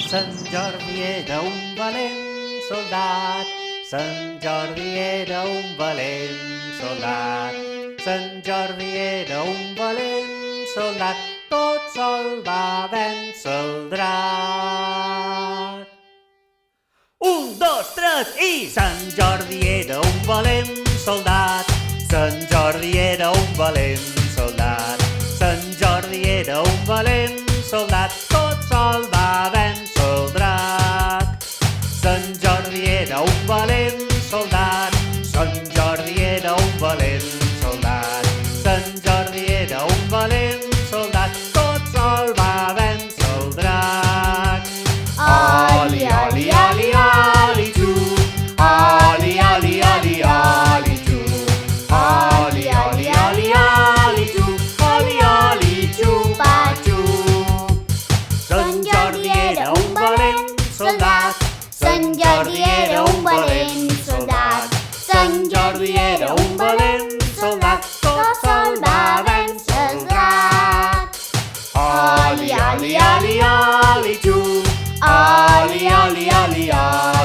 Sant Jordi era un valent soldat, Sant Jordi era un valent soldat, Sant Jordi era un valent soldat, tot sol va vèncer el drac. 1, 2, 3 i... Sant Jordi era un valent soldat, Sant Jordi era un valent soldat, Sant Jordi era un valent soldat, tot sol va vèncer el drac. Sant Jordi era un valent soldat, Sant Jordi era un valent soldat, Sant Jordi era un valent soldat, tot sol va vèncer el drac. Oli, oli, oli, oli, tu, oli, oli, oli, oli, tu, oli, oli, oli, oli, tu, oli, oli, xupa-xu. Sant Jordi era un valent soldat, Sant Jordi era un valent soldat, Sant Jordi era un valent soldat, tot sol va vèncer el drac. Oli, oli, oli, oli, tu, oli, oli, oli, oli.